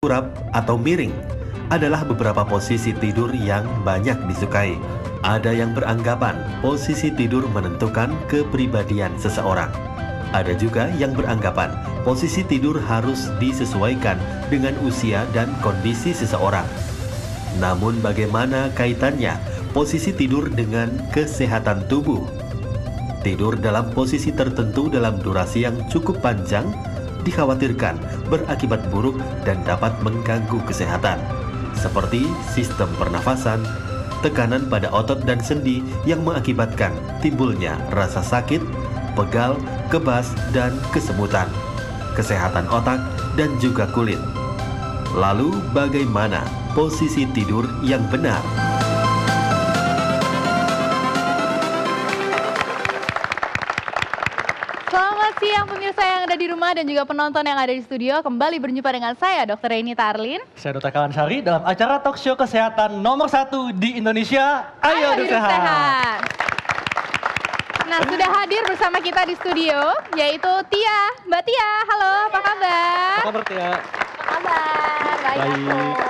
Kurap atau miring adalah beberapa posisi tidur yang banyak disukai. Ada yang beranggapan posisi tidur menentukan kepribadian seseorang. Ada juga yang beranggapan posisi tidur harus disesuaikan dengan usia dan kondisi seseorang. Namun bagaimana kaitannya posisi tidur dengan kesehatan tubuh? Tidur dalam posisi tertentu dalam durasi yang cukup panjang dikhawatirkan berakibat buruk dan dapat mengganggu kesehatan, seperti sistem pernafasan, tekanan pada otot dan sendi yang mengakibatkan timbulnya rasa sakit, pegal, kebas, dan kesemutan, kesehatan otak, dan juga kulit. Lalu bagaimana posisi tidur yang benar? Selamat siang pemirsa yang ada di rumah dan juga penonton yang ada di studio. Kembali berjumpa dengan saya Dr. Reni Tarlin. Saya Dr. Kawan Sari dalam acara talk show kesehatan nomor 1 di Indonesia. Ayo hidup sehat. Nah, sudah hadir bersama kita di studio yaitu Tia. Mbak Tia, halo, apa kabar? Apa kabar Tia? Kabar, baik.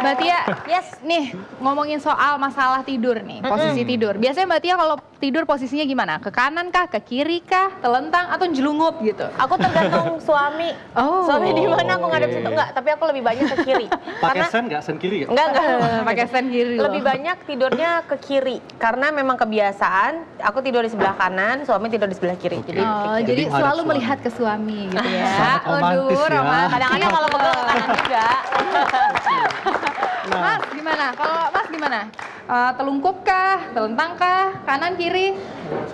Mbak Tia, yes, nih ngomongin soal masalah tidur nih, posisi tidur. Biasanya Mbak Tia kalau tidur posisinya gimana? Ke kanan kah, ke kiri kah, telentang atau jelungup gitu? Aku tergantung suami. Suami di mana aku ngadep situ enggak, tapi aku lebih banyak ke kiri. Pakai sen nggak? Sen kiri ya? Enggak. Pakai sen kiri. Lebih banyak tidurnya ke kiri karena memang kebiasaan. Aku tidur di sebelah kanan, suami tidur di sebelah kiri. Jadi jadi selalu suami. melihat ke suami gitu ya. Sangat romantis ya. Romantis. kadang-kadang kalau pegel ke kanan juga. Mas gimana? Kalau Mas gimana? Telungkup kah? Telentang kah? Kanan kiri?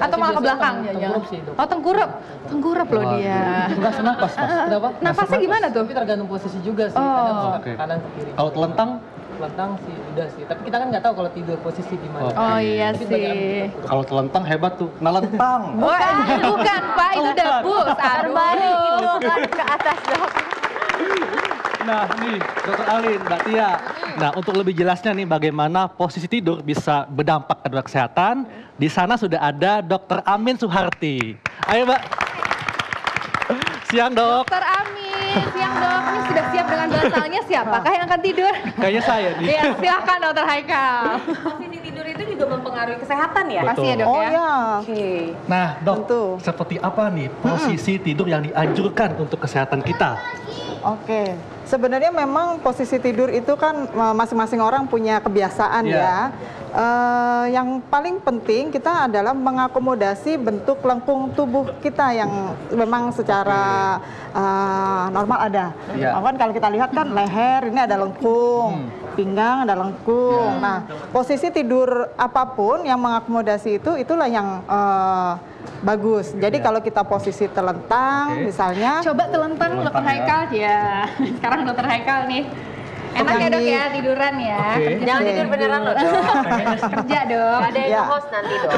Atau malah ke belakang? Tengkurap sih, Dok. Oh tengkurap. Tengkurap loh dia. Enggak senapas, Mas. Kenapa? Napasnya gimana tuh? Tapi tergantung posisi juga sih. Oh. Kadang suka Oke. kanan ke kiri. Kalau telentang, Telentang sih udah sih. Tapi kita kan nggak tahu kalau tidur posisi gimana. Oke. Oh iya Tapi sebagai sih. kalau telentang hebat tuh. Nalentang. Bukan Pak, itu debus. Terbalik itu kan ke atas, Dok. Nah nih Dr. Alin, Mbak Tia. Nah untuk lebih jelasnya nih bagaimana posisi tidur bisa berdampak pada kesehatan. Di sana sudah ada Dr. Amin Suharti. Ayo Mbak. Siang Dok. Dokter Amin, siang dok. Ini sudah siap dengan bantalnya, siapakah yang akan tidur? Kayaknya saya nih. Iya, silakan Dokter Haikal. Posisi tidur itu juga mempengaruhi kesehatan ya? Betul. Pasti ya dok ya. Oke. Nah Dok, Tentu. seperti apa nih posisi tidur yang dianjurkan untuk kesehatan kita? Oke, sebenarnya memang posisi tidur itu kan masing-masing orang punya kebiasaan ya. Yang paling penting kita adalah mengakomodasi bentuk lengkung tubuh kita yang memang secara normal ada. Iya. Kan kalau kita lihat kan leher ini ada lengkung, pinggang ada lengkung. Nah, posisi tidur apapun yang mengakomodasi itu itulah yang bagus. Jadi kalau kita posisi telentang misalnya. Coba telentang Dokter Haikal ya. Sekarang Dokter Haikal nih. Enak ya dok ya tiduran ya. Oke. Jangan tidur beneran loh, Dok. Kerja dok. Ada yang Ya. host nanti, Dok.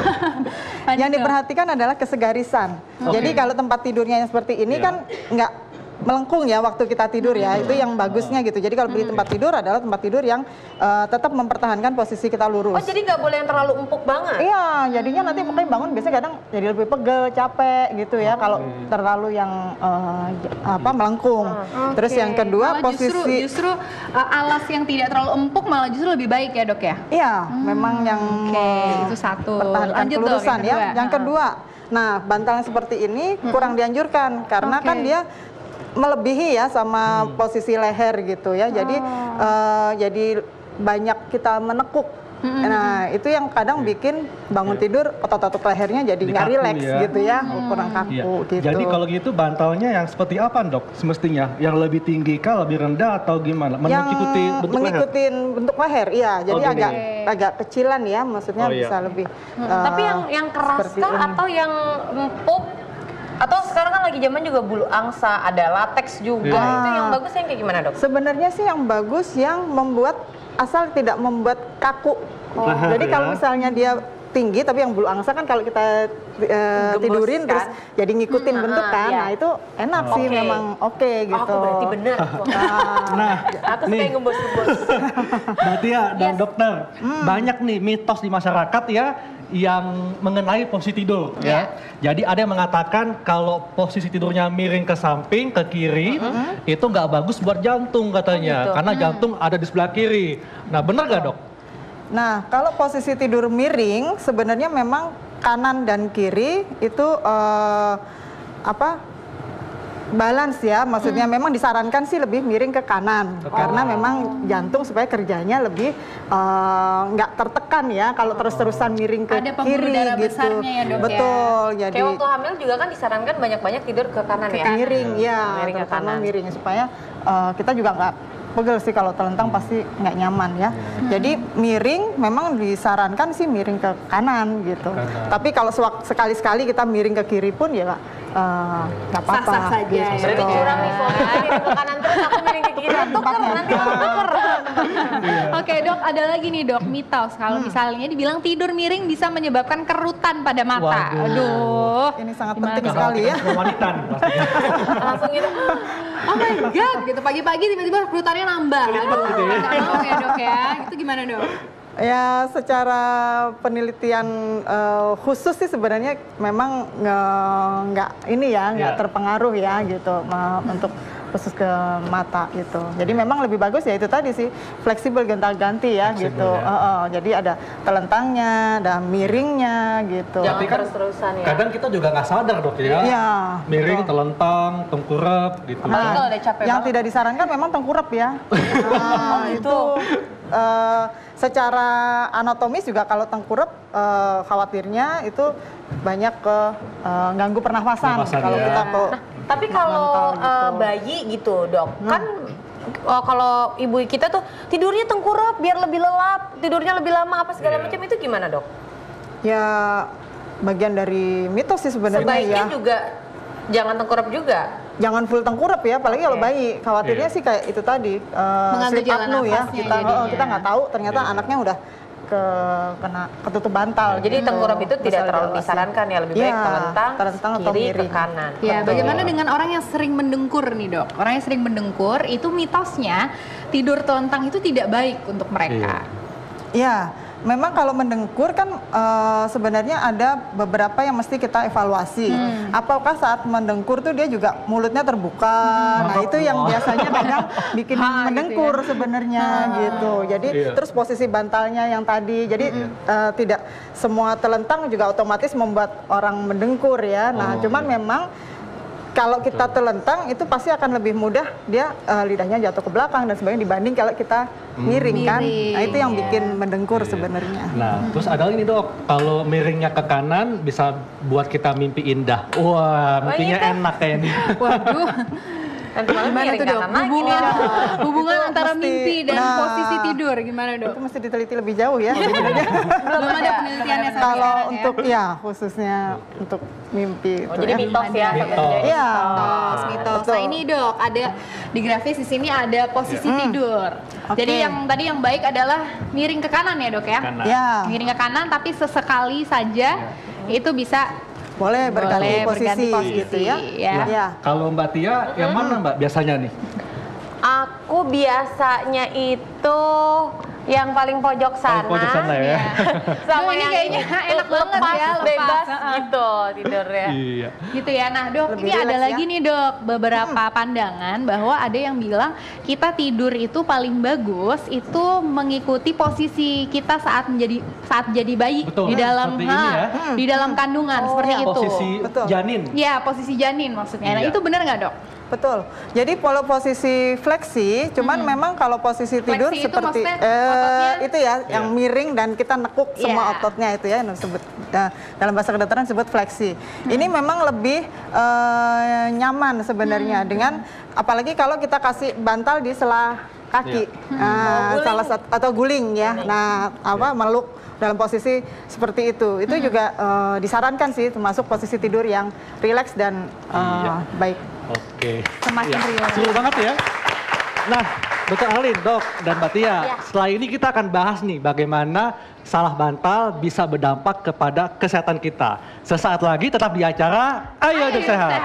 Yang diperhatikan adalah kesegarisan. Jadi kalau tempat tidurnya yang seperti ini kan nggak melengkung ya waktu kita tidur ya, itu yang bagusnya gitu. Jadi kalau beli tempat tidur adalah tempat tidur yang tetap mempertahankan posisi kita lurus. Oh, jadi nggak boleh yang terlalu empuk banget? Iya, jadinya nanti pokoknya bangun biasanya kadang jadi lebih pegel, capek gitu ya kalau terlalu yang melengkung. Terus yang kedua Malah posisi justru alas yang tidak terlalu empuk malah justru lebih baik ya dok ya. iya, memang yang Itu satu. pertahankan Lanjut, Dok, kelurusan yang ya. kedua. Yang kedua, nah bantal yang seperti ini kurang dianjurkan karena Oke. kan dia melebihi ya sama posisi leher gitu ya. Jadi banyak kita menekuk. Nah, itu yang kadang bikin bangun tidur otot-otot lehernya jadi nggak Kaku rileks ya. gitu ya, kurang kaku Iya. gitu. Jadi kalau gitu bantalnya yang seperti apa Dok semestinya? Yang lebih tinggi kah, lebih rendah atau gimana? yang Mengikuti bentuk leher? mengikutin bentuk leher, iya. Jadi gini. agak kecilan ya, maksudnya Oh, iya. bisa lebih. Tapi yang keras seperti kah ini. atau yang empuk? Atau sekarang kan lagi zaman juga bulu angsa, ada latex juga. Iya. Itu yang bagus yang kayak gimana, Dok? Sebenarnya sih yang bagus yang membuat asal tidak membuat kaku. Leher Jadi ya. kalau misalnya dia tinggi, tapi yang bulu angsa kan kalau kita tidurin kan? terus jadi ngikutin bentuk kan. Iya. Nah itu enak sih, Oke. memang oke Oh, gitu. aku berarti benar. Nah, Aku suka nih. yang gembos-gembos. Mbak Tia dan Yes. dokter, banyak nih mitos di masyarakat ya yang mengenai posisi tidur ya. Jadi ada yang mengatakan kalau posisi tidurnya miring ke samping, ke kiri, itu nggak bagus buat jantung katanya, gitu. karena jantung ada di sebelah kiri. Nah, benar nggak dok? Nah, kalau posisi tidur miring sebenarnya memang kanan dan kiri itu balance ya, maksudnya memang disarankan sih lebih miring ke kanan karena memang jantung supaya kerjanya lebih nggak tertekan ya kalau terus-terusan miring ke Ada pembuluh kiri darah gitu. besarnya ya, Dok, ya? Betul, jadi Kayak waktu hamil juga kan disarankan banyak-banyak tidur ke kanan ya? miring ya, Miring ke terutama kanan. miring supaya kita juga nggak pegel sih kalau telentang pasti nggak nyaman ya. Jadi miring memang disarankan sih miring ke kanan gitu. Tapi kalau sekali-sekali kita miring ke kiri pun ya nggak apa-apa. Sah-sah saja. gitu. Berarti curang nih suami aku miring ke kanan terus aku miring ke kiri. Tuker, nanti aku tuker. Oke dok, ada lagi nih dok, mitos kalau misalnya dibilang tidur miring bisa menyebabkan kerutan pada mata. Waduh. Aduh. Ini sangat Gimana penting tuh? sekali ya. Wanita nih pastinya. Langsung gitu. Oh my god, gitu pagi-pagi tiba-tiba kerutannya nambah. Aduh, gitu ya. nggak mau ya dok ya. Itu gimana dok? Ya secara penelitian khusus sih sebenarnya memang nggak ini ya nggak terpengaruh ya gitu untuk khusus ke mata gitu. Jadi memang lebih bagus ya itu tadi sih fleksibel gonta-ganti ya Fleksibel, gitu. ya. Jadi ada telentangnya, ada miringnya gitu. Jangan Tapi kan terus-terusan ya. Kadang kita juga nggak sadar dok ya. Iya, Miring, betul. telentang, tengkurap gitu. Apalagi kalau udah capek yang banget. tidak disarankan memang tengkurap ya. Itu secara anatomis juga kalau tengkurap khawatirnya itu banyak ke ganggu pernafasan Pernafasan, kalau ya. kita ke Tapi kalau mental gitu. bayi gitu dok, kan kalau ibu kita tuh tidurnya tengkurap biar lebih lelap, tidurnya lebih lama apa segala macam itu gimana dok? ya bagian dari mitos sih sebenarnya Sebaiknya ya. juga jangan tengkurap juga. Jangan full tengkurap ya, apalagi kalau Oke. bayi. Khawatirnya Iya. sih kayak itu tadi Mengganggu sleep jalan apnea ya. nafasnya Kita jadinya. kita nggak tahu ternyata Iya. anaknya udah kena ketutup bantal. Jadi gitu. tengkurap itu tidak Besar terlalu jelasnya. disarankan ya, lebih baik Iya, telentang atau kiri ke miring. kanan. Ya, Betul. bagaimana dengan orang yang sering mendengkur nih dok? Orang yang sering mendengkur itu mitosnya tidur telentang itu tidak baik untuk mereka. Ya, memang kalau mendengkur kan sebenarnya ada beberapa yang mesti kita evaluasi. Apakah saat mendengkur tuh dia juga mulutnya terbuka? Nah itu yang biasanya kadang bikin mendengkur sebenarnya gitu. Jadi Iya. terus posisi bantalnya yang tadi. Jadi tidak semua telentang juga otomatis membuat orang mendengkur ya. Nah cuman memang kalau kita telentang itu pasti akan lebih mudah dia lidahnya jatuh ke belakang dan sebagainya dibanding kalau kita miring kan. Miring, Nah itu yang ya. bikin mendengkur sebenarnya. Nah, terus ada lagi nih dok, kalau miringnya ke kanan bisa buat kita mimpi indah. Wah, mimpinya gitu. enak kayaknya. Waduh, Nanti malam gimana miring tuh dok? kanan lagi nih. Hubungan, hubungan Itu antara mesti- mimpi dan nah, posisi tidur gimana dok? Itu mesti diteliti lebih jauh ya. Belum ada penelitiannya sampai Kalau sekarang untuk ya khususnya untuk mimpi Oh, itu jadi ya. mitos ya. Mitos. sebenarnya. Iya. Mitos. Betul. Nah ini dok, ada di grafis di sini ada posisi tidur. Oke. Jadi yang tadi yang baik adalah miring ke kanan ya dok ya? Kanan. Ya, Miring ke kanan tapi sesekali saja itu bisa boleh berganti berganti posisi gitu ya. ya. Ya. Kalau Mbak Tia, yang mana Mbak biasanya nih? Aku biasanya itu yang paling pojok sana. Paling pojok sana ya. Sama Duh, ini yang kayaknya enak banget lepas, ya, lepas. bebas Heeh. gitu tidurnya. Iya. Gitu ya. Nah, Dok, Lebih ini ada rileks lagi ya. nih, Dok, beberapa pandangan bahwa ada yang bilang kita tidur itu paling bagus itu mengikuti posisi kita saat jadi bayi Betul, di dalam seperti ini ya. di dalam kandungan seperti itu. Posisi Betul. janin. Ya, posisi janin maksudnya. Nah, Iya. itu benar nggak, Dok? Betul. Jadi kalau posisi fleksi, cuman memang kalau posisi tidur Fleksi itu seperti maksudnya ototnya? itu ya, yang miring dan kita nekuk semua Iya. ototnya itu ya, yang disebut dalam bahasa kedokteran disebut fleksi. Ini memang lebih nyaman sebenarnya dengan apalagi kalau kita kasih bantal di selah kaki, atau guling ya. Nah, meluk dalam posisi seperti itu juga disarankan sih, termasuk posisi tidur yang rileks dan baik. Oke. Semakin Iya. rileks. Seru banget ya. Nah, Dr. Alin, Dok, dan Mbak Tia, setelah ini kita akan bahas nih bagaimana salah bantal bisa berdampak kepada kesehatan kita. Sesaat lagi tetap di acara Ayo Hidup Sehat.